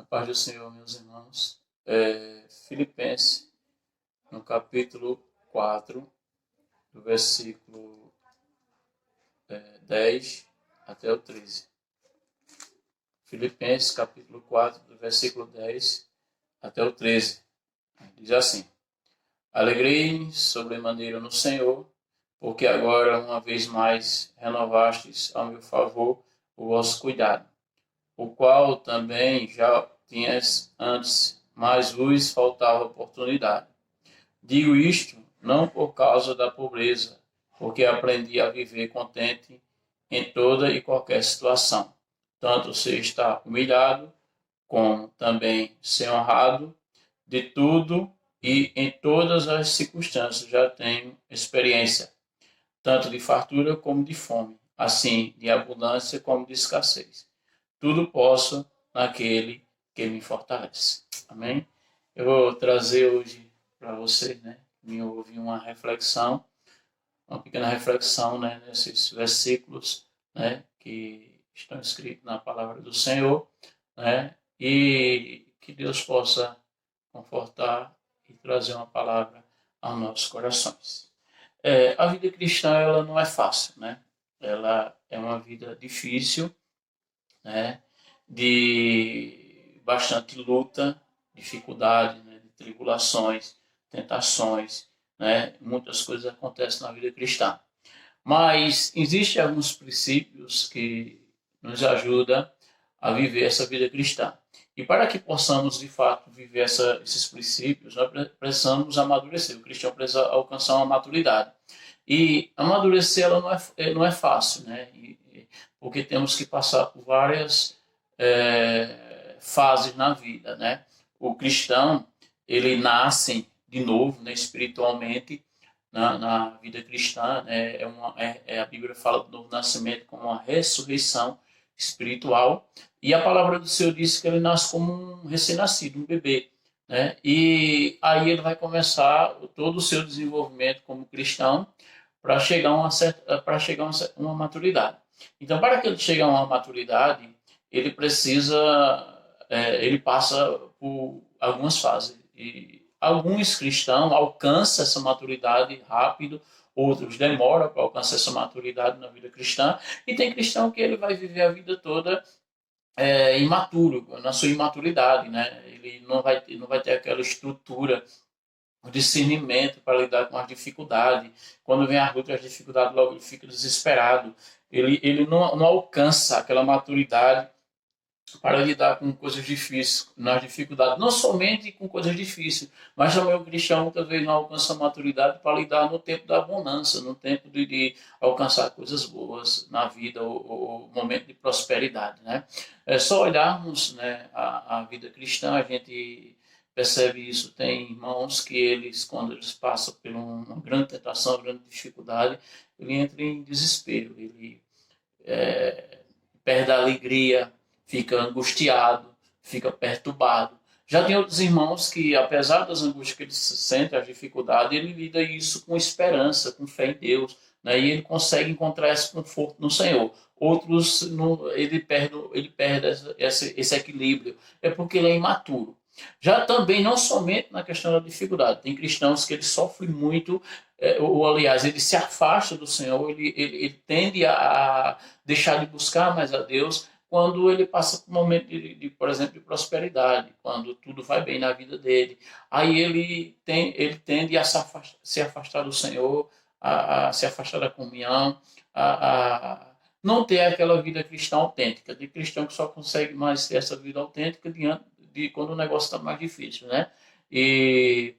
Paz do Senhor, meus irmãos. Filipenses, no capítulo 4, do versículo 10 até o 13. Filipenses, capítulo 4, do versículo 10 até o 13. Diz assim: Alegrei-me sobremaneira no Senhor, porque agora, uma vez mais, renovastes ao meu favor o vosso cuidado, o qual também já tinhas antes, mas vos faltava oportunidade. Digo isto não por causa da pobreza, porque aprendi a viver contente em toda e qualquer situação, tanto se está humilhado, como também ser honrado. De tudo e em todas as circunstâncias já tenho experiência, tanto de fartura como de fome, assim de abundância como de escassez. Tudo posso naquele que me fortalece. Amém? Eu vou trazer hoje para você, me ouvir uma pequena reflexão, nesses versículos, que estão escritos na palavra do Senhor, e que Deus possa confortar e trazer uma palavra aos nossos corações. A vida cristã, ela não é fácil, Ela é uma vida difícil, de bastante luta, dificuldade, de tribulações, tentações, muitas coisas acontecem na vida cristã. Mas existem alguns princípios que nos ajudam a viver essa vida cristã. E para que possamos, de fato, viver esses princípios, nós precisamos amadurecer. O cristão precisa alcançar uma maturidade. E amadurecer ela não é fácil, porque temos que passar por várias fases na vida, O cristão, ele nasce de novo, espiritualmente, na vida cristã, a Bíblia fala do novo nascimento como uma ressurreição espiritual, e a palavra do Senhor diz que ele nasce como um recém-nascido, um bebê, e aí ele vai começar todo o seu desenvolvimento como cristão para chegar a uma maturidade. Então, para que ele chegue a uma maturidade, ele ele passa por algumas fases. E alguns cristãos alcançam essa maturidade rápido, outros demoram para alcançar essa maturidade na vida cristã, e tem cristão que ele vai viver a vida toda imaturo, na sua imaturidade, Ele não vai ter aquela estrutura, o discernimento para lidar com as dificuldades. Quando vem as lutas, as dificuldades, logo ele fica desesperado. Ele não alcança aquela maturidade para lidar com coisas difíceis, nas dificuldades, não somente com coisas difíceis, mas também o cristão muitas vezes não alcança a maturidade para lidar no tempo da abundância, no tempo de alcançar coisas boas na vida, o momento de prosperidade, É só olharmos, a vida cristã, a gente percebe isso. Tem irmãos que quando eles passam por uma grande tentação, uma grande dificuldade, ele entra em desespero, ele perde a alegria, fica angustiado, fica perturbado. Já tem outros irmãos que, apesar das angústias que eles sentem, as dificuldades, ele lida isso com esperança, com fé em Deus, e ele consegue encontrar esse conforto no Senhor. Outros, ele perde esse equilíbrio, é porque ele é imaturo. Já também, não somente na questão da dificuldade, tem cristãos que eles sofrem muito, ou aliás, ele se afasta do Senhor, ele tende a deixar de buscar mais a Deus quando ele passa por um momento, por exemplo, de prosperidade, quando tudo vai bem na vida dele. Aí ele tende a se afastar do Senhor, a se afastar da comunhão, a não ter aquela vida cristã autêntica. De cristão que só consegue mais ter essa vida autêntica diante de quando o negócio está mais difícil, E,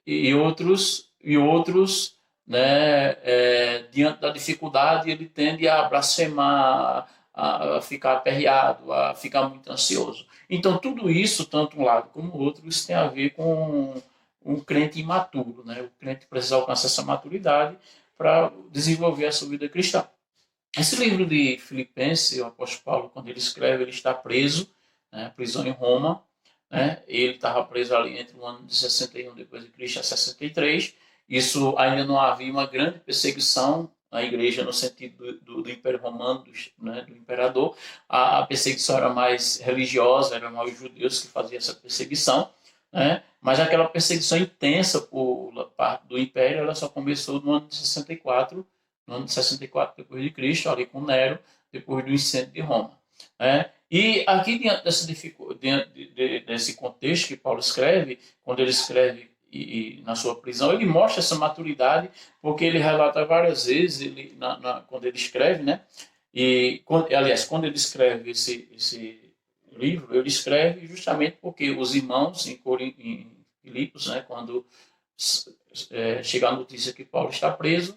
e outros, diante da dificuldade, ele tende a blasfemar, a ficar aperreado, a ficar muito ansioso. Então, tudo isso, tanto um lado como o outro, isso tem a ver com um crente imaturo, O crente precisa alcançar essa maturidade para desenvolver a sua vida cristã. Esse livro de Filipenses, o apóstolo Paulo, quando ele escreve, ele está preso, prisão em Roma, Ele estava preso ali entre o ano de 61 depois de Cristo a 63. Isso ainda não havia uma grande perseguição na igreja, no sentido do Império Romano, né, do imperador. A perseguição era mais religiosa, eram mais os judeus que faziam essa perseguição, né? Mas aquela perseguição intensa por parte do Império, ela só começou no ano de 64, no ano de 64 depois de Cristo, ali com Nero, depois do incêndio de Roma, né? E aqui, desse contexto que Paulo escreve, quando ele escreve na sua prisão, ele mostra essa maturidade, porque ele relata várias vezes, quando ele escreve, né? Aliás, quando ele escreve esse livro, ele escreve justamente porque os irmãos em Filipos, né, quando chega a notícia que Paulo está preso,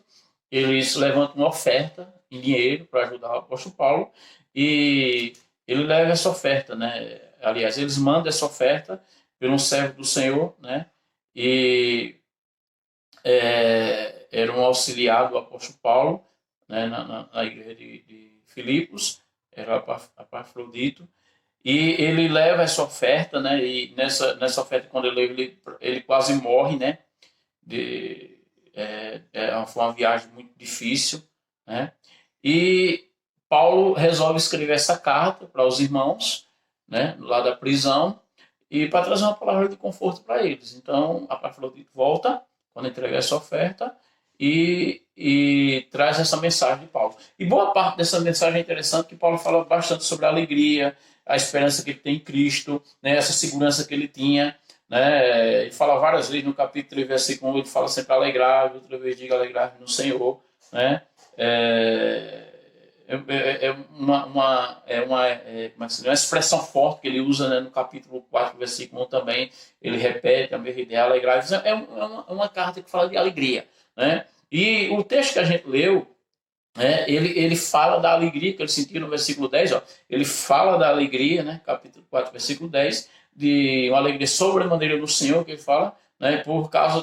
eles levantam uma oferta em dinheiro para ajudar o apóstolo Paulo, e ele leva essa oferta, né? Aliás, eles mandam essa oferta por um servo do Senhor, né? E era um auxiliar do apóstolo Paulo, né? Na igreja de Filipos, era Epafrodito, e ele leva essa oferta, né? E nessa oferta, quando ele leva, ele quase morre, né? Foi uma viagem muito difícil, né? E Paulo resolve escrever essa carta para os irmãos, né, lá da prisão, e para trazer uma palavra de conforto para eles. Então, a Epafrodito volta, quando entrega essa oferta, e traz essa mensagem de Paulo. E boa parte dessa mensagem é interessante, que Paulo fala bastante sobre a alegria, a esperança que ele tem em Cristo, né, essa segurança que ele tinha, né? Ele fala várias vezes no capítulo 3, versículo 1, ele fala sempre alegrar, outra vez diga alegrar no Senhor, né? Uma expressão forte que ele usa, né, no capítulo 4, versículo 1 também, ele repete a mesma ideia, alegrar. Uma carta que fala de alegria, né? E o texto que a gente leu, ele fala da alegria que ele sentiu no versículo 10, ó, ele fala da alegria, né, capítulo 4, versículo 10, de uma alegria sobremaneira do Senhor, que ele fala, né, por causa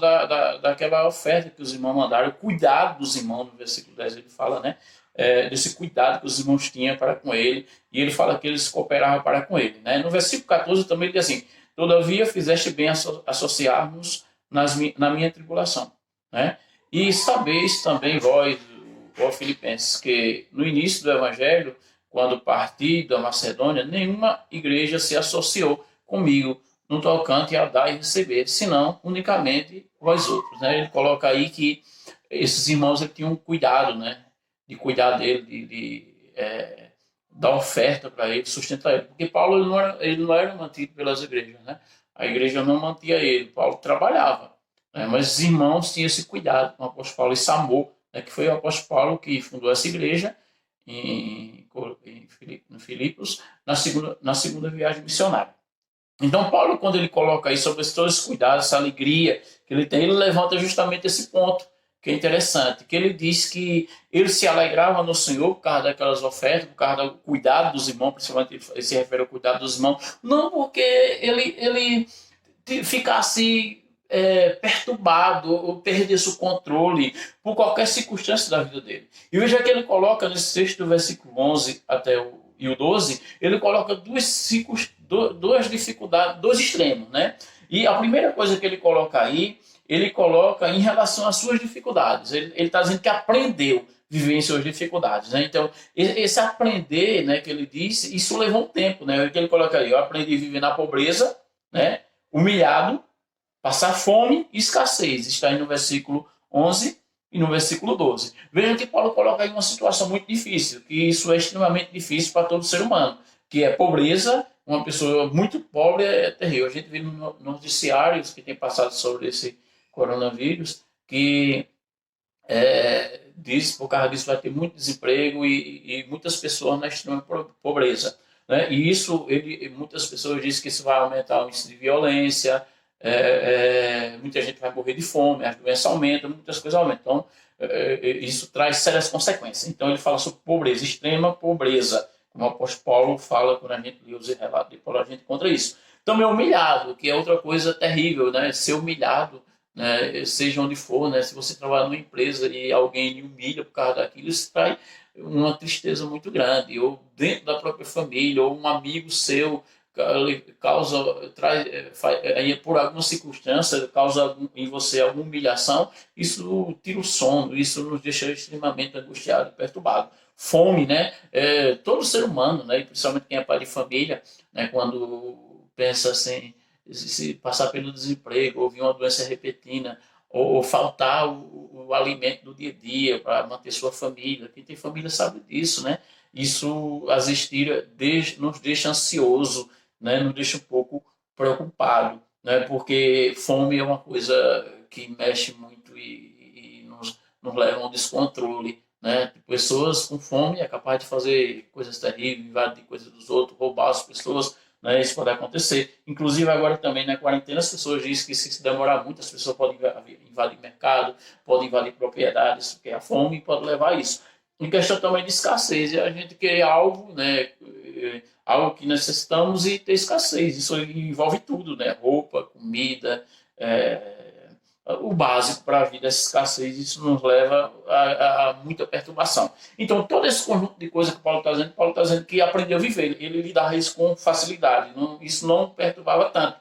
daquela oferta que os irmãos mandaram, o cuidado dos irmãos, no versículo 10 ele fala, né, desse cuidado que os irmãos tinham para com ele, e ele fala que eles cooperavam para com ele, né. No versículo 14 também ele diz assim: todavia fizeste bem associar-nos na minha tribulação, né. E sabeis também vós, ó Filipenses, que no início do Evangelho, quando parti da Macedônia, nenhuma igreja se associou comigo no tocante a dar e receber, senão unicamente vós outros, né? Ele coloca aí que esses irmãos tinham um cuidado, né, de cuidar dele, de dar oferta para ele, sustentar ele, porque Paulo ele não era mantido pelas igrejas, né? A igreja não mantinha ele, Paulo trabalhava, né? Mas os irmãos tinham esse cuidado com o apóstolo Paulo, esse amor, né, que foi o apóstolo Paulo que fundou essa igreja em Filipos, na segunda viagem missionária. Então, Paulo, quando ele coloca aí sobre todos os cuidados, essa alegria que ele tem, ele levanta justamente esse ponto, que é interessante, que ele diz que ele se alegrava no Senhor por causa daquelas ofertas, por causa do cuidado dos irmãos, principalmente ele se refere ao cuidado dos irmãos, não porque ele ficasse perturbado ou perdesse o controle por qualquer circunstância da vida dele. E veja que ele coloca nesse texto do versículo 11 até o 12, ele coloca duas dificuldades, dois extremos, né? E a primeira coisa que ele coloca aí, ele coloca em relação às suas dificuldades. Ele está dizendo que aprendeu a viver em suas dificuldades, né? Então, esse aprender, né, que ele disse, isso levou um tempo, né? Que ele coloca aí: eu aprendi a viver na pobreza, né? Humilhado, passar fome e escassez. Está aí no versículo 11 e no versículo 12. Vejam que Paulo coloca aí uma situação muito difícil, que isso é extremamente difícil para todo ser humano, que é pobreza. Uma pessoa muito pobre é terrível. A gente vê nos noticiários que tem passado sobre esse coronavírus, que diz por causa disso vai ter muito desemprego e muitas pessoas na extrema pobreza, né? E isso, muitas pessoas dizem que isso vai aumentar o índice de violência, muita gente vai morrer de fome, as doenças aumentam, muitas coisas aumentam. Então, isso traz sérias consequências. Então, ele fala sobre pobreza, extrema pobreza, como o apóstolo Paulo fala quando a gente lê os relatos de Paulo, a gente encontra isso. Também humilhado, que é outra coisa terrível, né? Ser humilhado, né? Seja onde for, né? Se você trabalha numa empresa e alguém lhe humilha por causa daquilo, isso traz uma tristeza muito grande. Ou dentro da própria família, ou um amigo seu causa, traz, por alguma circunstância, causa em você alguma humilhação, isso tira o sono, isso nos deixa extremamente angustiado e perturbado. Fome, né? Todo ser humano, né? E principalmente quem é pai de família, né? Quando pensa assim, se passar pelo desemprego, ou vir uma doença repentina, ou faltar o alimento do dia a dia para manter sua família. Quem tem família sabe disso, né? Isso às vezes nos deixa ansioso, né? Nos deixa um pouco preocupado, né? Porque fome é uma coisa que mexe muito e nos leva a um descontrole, né? Pessoas com fome é capaz de fazer coisas terríveis, invadir coisas dos outros, roubar as pessoas, né? Isso pode acontecer. Inclusive agora também na quarentena as pessoas dizem que se demorar muito as pessoas podem invadir mercado, podem invadir propriedades, porque a fome pode levar a isso. Em questão também de escassez, a gente quer algo, né? Algo que necessitamos e ter escassez. Isso envolve tudo, né? Roupa, comida, é, o básico para a vida, essa escassez, isso nos leva a muita perturbação. Então, todo esse conjunto de coisas que Paulo está dizendo que aprendeu a viver, ele lidava isso com facilidade, isso não perturbava tanto,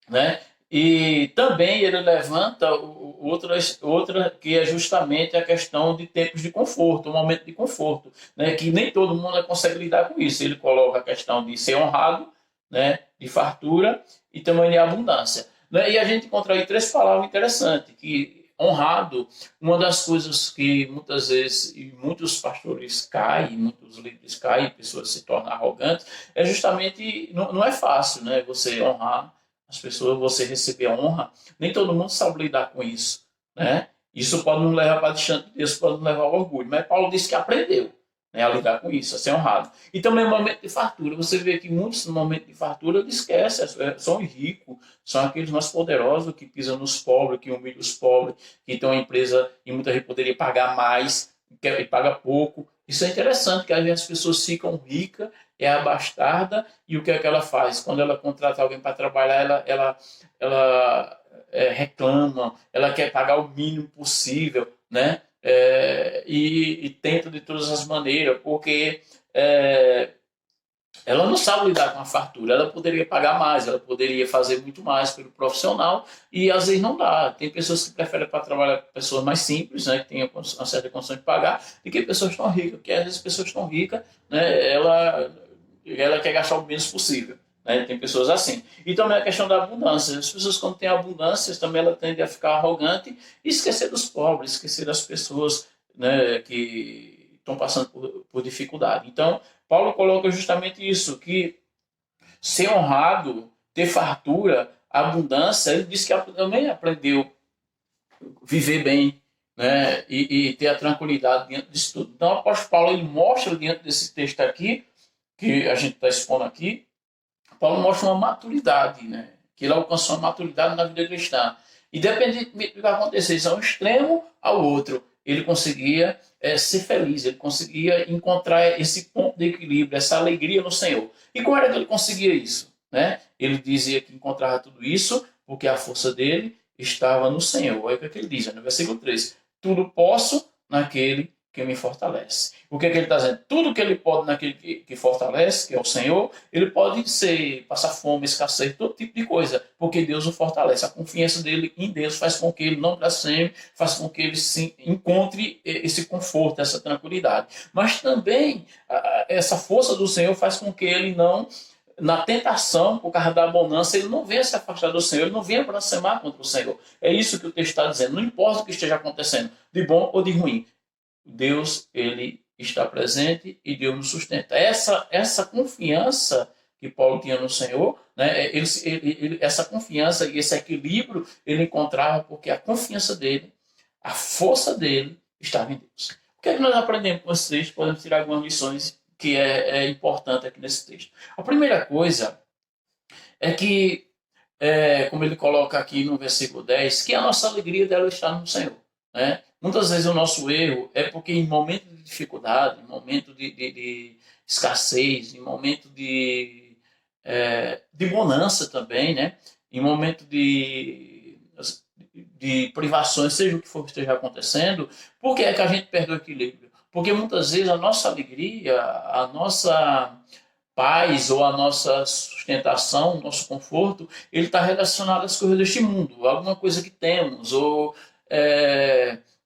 né? E também ele levanta outra que é justamente a questão de tempos de conforto, um momento de conforto, né? Que nem todo mundo consegue lidar com isso. Ele coloca a questão de ser honrado, né? De fartura e também de abundância. Né? E a gente encontra aí três palavras interessantes, que honrado, uma das coisas que muitas vezes e muitos pastores caem, muitos líderes caem, pessoas se tornam arrogantes, é justamente, não é fácil, né? Você honrar as pessoas, você receber a honra, nem todo mundo sabe lidar com isso, né? Isso pode nos levar para a distância de Deus, pode nos levar ao orgulho, mas Paulo disse que aprendeu, né, a lidar com isso, a ser honrado. E também o momento de fartura, você vê que muitos no momento de fartura esquecem, são os ricos, são aqueles mais poderosos que pisam nos pobres, que humilham os pobres, que tem uma empresa e muita gente poderia pagar mais e paga pouco. Isso é interessante, que às vezes as pessoas ficam ricas, é a bastarda, e o que é que ela faz? Quando ela contrata alguém para trabalhar, ela reclama, ela quer pagar o mínimo possível, né? E tenta de todas as maneiras, porque é, ela não sabe lidar com a fartura, ela poderia pagar mais, ela poderia fazer muito mais pelo profissional e às vezes não dá. Tem pessoas que preferem para trabalhar com pessoas mais simples, né, que têm uma certa condição de pagar, do que pessoas tão ricas, porque às vezes pessoas tão ricas, né, ela quer gastar o menos possível. Né? Tem pessoas assim. E também a questão da abundância. As pessoas, quando têm abundância, também ela tende a ficar arrogante e esquecer dos pobres, esquecer das pessoas, né, que estão passando por dificuldade. Então, Paulo coloca justamente isso, que ser honrado, ter fartura, abundância, ele diz que também aprendeu a viver bem, né? E ter a tranquilidade diante disso tudo. Então, o apóstolo Paulo ele mostra diante desse texto aqui, que a gente está expondo aqui, Paulo mostra uma maturidade, né? Que ele alcançou uma maturidade na vida cristã. E dependendo do que acontecesse, a um extremo ao outro, ele conseguia ser feliz, ele conseguia encontrar esse ponto de equilíbrio, essa alegria no Senhor. E como era que ele conseguia isso? Né? Ele dizia que encontrava tudo isso porque a força dele estava no Senhor. Olha o que ele diz no versículo 3. Tudo posso naquele que me fortalece. O que ele está dizendo? Tudo que ele pode naquele que fortalece, que é o Senhor, ele pode passar fome, escassez, todo tipo de coisa, porque Deus o fortalece. A confiança dele em Deus faz com que ele não blasfeme, faz com que ele encontre esse conforto, essa tranquilidade. Mas também essa força do Senhor faz com que ele não, na tentação, por causa da bonança, ele não venha se afastar do Senhor, ele não venha blasfemar contra o Senhor. É isso que o texto está dizendo. Não importa o que esteja acontecendo, de bom ou de ruim, Deus ele está presente e Deus nos sustenta. Essa confiança que Paulo tinha no Senhor, né, essa confiança e esse equilíbrio ele encontrava porque a confiança dele, a força dele estava em Deus. O que é que nós aprendemos com esse texto? Podemos tirar algumas lições que é importante aqui nesse texto. A primeira coisa é que, como ele coloca aqui no versículo 10, que a nossa alegria dela está no Senhor. Né? Muitas vezes o nosso erro é porque em momento de dificuldade, em momento de escassez, em momento de bonança também, né? Em momento de privações, seja o que for que esteja acontecendo, por que é que a gente perde o equilíbrio? Porque muitas vezes a nossa alegria, paz ou a nossa sustentação, o nosso conforto, ele está relacionado às coisas deste mundo, alguma coisa que temos, ou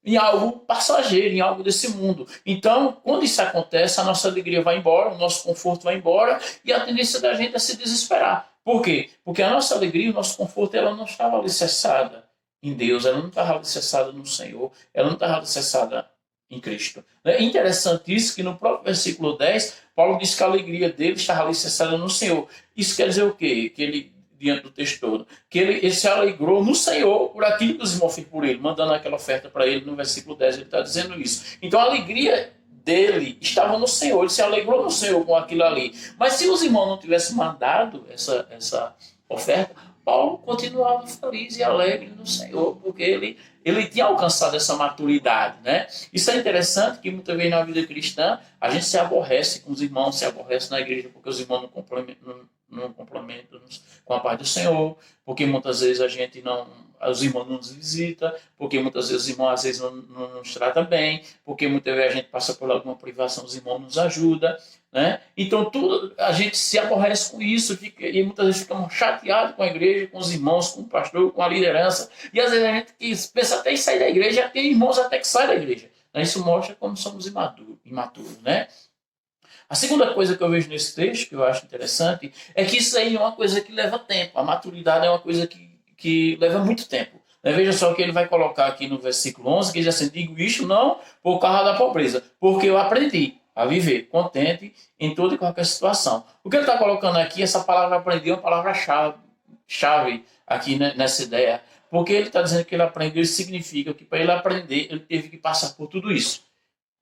em algo passageiro, em algo desse mundo. Então, quando isso acontece, a nossa alegria vai embora, o nosso conforto vai embora, e a tendência da gente é se desesperar. Por quê? Porque a nossa alegria, o nosso conforto, ela não estava alicerçada em Deus, ela não estava alicerçada no Senhor, ela não estava alicerçada em Cristo. É interessante isso, que no próprio versículo 10, Paulo diz que a alegria dele estava alicerçada no Senhor. Isso quer dizer o quê? Que ele, diante do texto todo, que ele se alegrou no Senhor por aquilo que os irmãos fez por ele, mandando aquela oferta para ele no versículo 10, ele está dizendo isso. Então a alegria dele estava no Senhor, ele se alegrou no Senhor com aquilo ali. Mas se os irmãos não tivessem mandado essa oferta, Paulo continuava feliz e alegre no Senhor, porque ele tinha alcançado essa maturidade, né? Isso é interessante, que muitas vezes na vida cristã a gente se aborrece com os irmãos, se aborrece na igreja porque os irmãos não complementam com a paz do Senhor, porque muitas vezes a gente não, os irmãos não nos visitam, porque muitas vezes os irmãos às vezes não nos tratam bem, porque muitas vezes a gente passa por alguma privação, os irmãos nos ajudam, né? Então tudo, a gente se aborrece com isso, e muitas vezes ficamos chateados com a igreja, com os irmãos, com o pastor, com a liderança, e às vezes a gente pensa até em sair da igreja, tem irmãos até que saem da igreja. Isso mostra como somos imaturos, né? A segunda coisa que eu vejo nesse texto, que eu acho interessante, é que isso aí é uma coisa que leva tempo. A maturidade é uma coisa que leva muito tempo. Veja só o que ele vai colocar aqui no versículo 11, que diz assim: digo isto não por causa da pobreza, porque eu aprendi a viver contente em toda e qualquer situação. O que ele está colocando aqui, essa palavra aprender é uma palavra-chave aqui nessa ideia, porque ele está dizendo que ele aprendeu, isso significa que para ele aprender, ele teve que passar por tudo isso,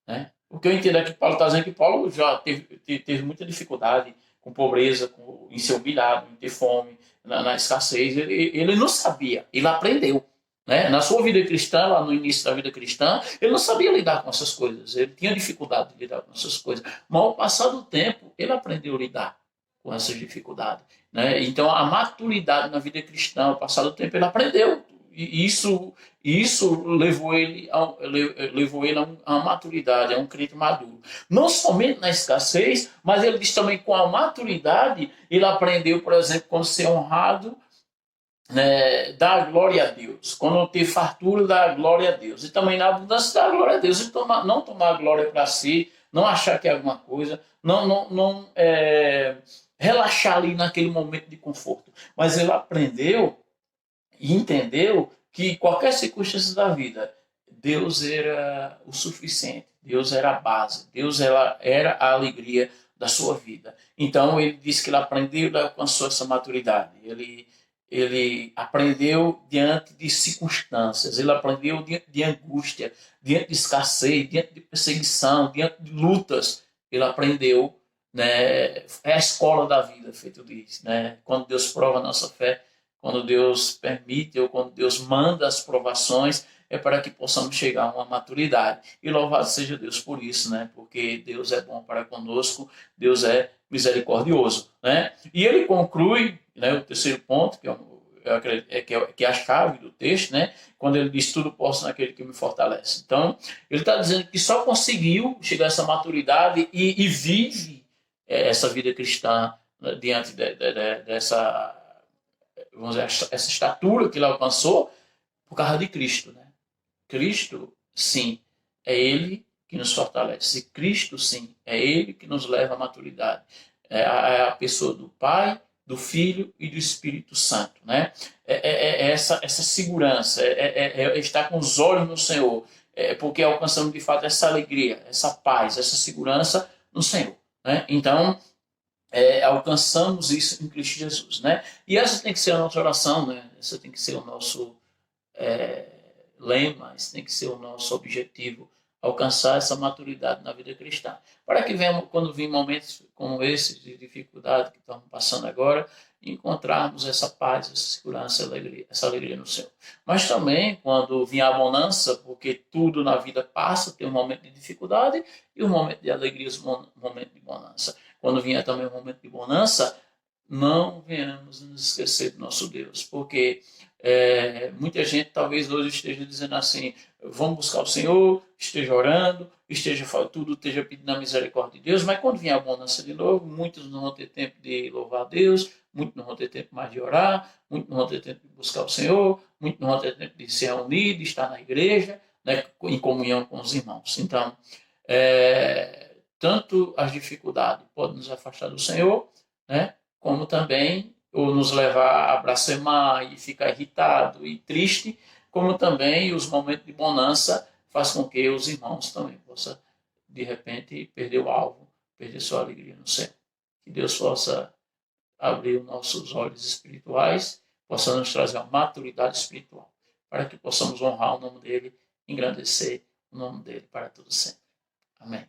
né? O que eu entendo aqui que Paulo está dizendo que Paulo já teve muita dificuldade com pobreza, em ser humilhado, em ter fome, na escassez. Ele não sabia, ele aprendeu. Né? Na sua vida cristã, lá no início da vida cristã, ele não sabia lidar com essas coisas, ele tinha dificuldade de lidar com essas coisas. Mas ao passar do tempo, ele aprendeu a lidar com essas dificuldades. Né? Então, a maturidade na vida cristã, ao passar do tempo, ele aprendeu. E isso levou ele a uma maturidade, a um crente maduro. Não somente na escassez, mas ele diz também com a maturidade, ele aprendeu, por exemplo, quando ser honrado, né, dar glória a Deus. Quando ter fartura, dar glória a Deus. E também na abundância, dar glória a Deus. E não tomar glória para si, não achar que é alguma coisa, não relaxar ali naquele momento de conforto. Mas ele aprendeu e entendeu que qualquer circunstância da vida, Deus era o suficiente, Deus era a base, Deus era a alegria da sua vida. Então ele disse que ele aprendeu, ele alcançou essa maturidade. Ele aprendeu diante de circunstâncias, ele aprendeu diante de angústia, diante de escassez, diante de perseguição, diante de lutas. Ele aprendeu, né? É a escola da vida, feito diz, né? Quando Deus prova a nossa fé, quando Deus permite ou quando Deus manda as provações, é para que possamos chegar a uma maturidade. E louvado seja Deus por isso, né? Porque Deus é bom para conosco, Deus é misericordioso, né? E ele conclui, né, o terceiro ponto, que é a chave do texto, né? Quando ele diz: tudo posso naquele que me fortalece. Então, ele está dizendo que só conseguiu chegar a essa maturidade e vive essa vida cristã, né, diante dessa, vamos dizer, essa estatura que ele alcançou por causa de Cristo, né? Cristo, sim, é Ele que nos fortalece. Cristo, sim, é Ele que nos leva à maturidade. É a pessoa do Pai, do Filho e do Espírito Santo, né? Essa segurança, estar com os olhos no Senhor, porque alcançamos de fato essa alegria, essa paz, essa segurança no Senhor, né? Então, alcançamos isso em Cristo Jesus, né? E essa tem que ser a nossa oração, né? Essa tem que ser o nosso lema, esse tem que ser o nosso objetivo, alcançar essa maturidade na vida cristã. Para que quando vir momentos como esses de dificuldade que estamos passando agora, encontrarmos essa paz, essa segurança, essa alegria no Senhor. Mas também quando vir a bonança, porque tudo na vida passa, tem um momento de dificuldade e um momento de alegria, um momento de bonança. Quando vier também um momento de bonança, não venhamos nos esquecer do nosso Deus, porque Muita gente talvez hoje esteja dizendo assim, vamos buscar o Senhor, esteja orando, tudo esteja pedindo a misericórdia de Deus, mas quando vier a bonança de novo, muitos não vão ter tempo de louvar a Deus, muitos não vão ter tempo mais de orar, muitos não vão ter tempo de buscar o Senhor, muitos não vão ter tempo de se reunir, de estar na igreja, né, em comunhão com os irmãos. Então, tanto as dificuldades podem nos afastar do Senhor, né, como também ou nos levar a blasfemar e ficar irritado e triste, como também os momentos de bonança faz com que os irmãos também possam, de repente, perder o alvo, perder sua alegria no céu. Que Deus possa abrir os nossos olhos espirituais, possa nos trazer uma maturidade espiritual, para que possamos honrar o nome dele, engrandecer o nome dele para todo sempre. Amém.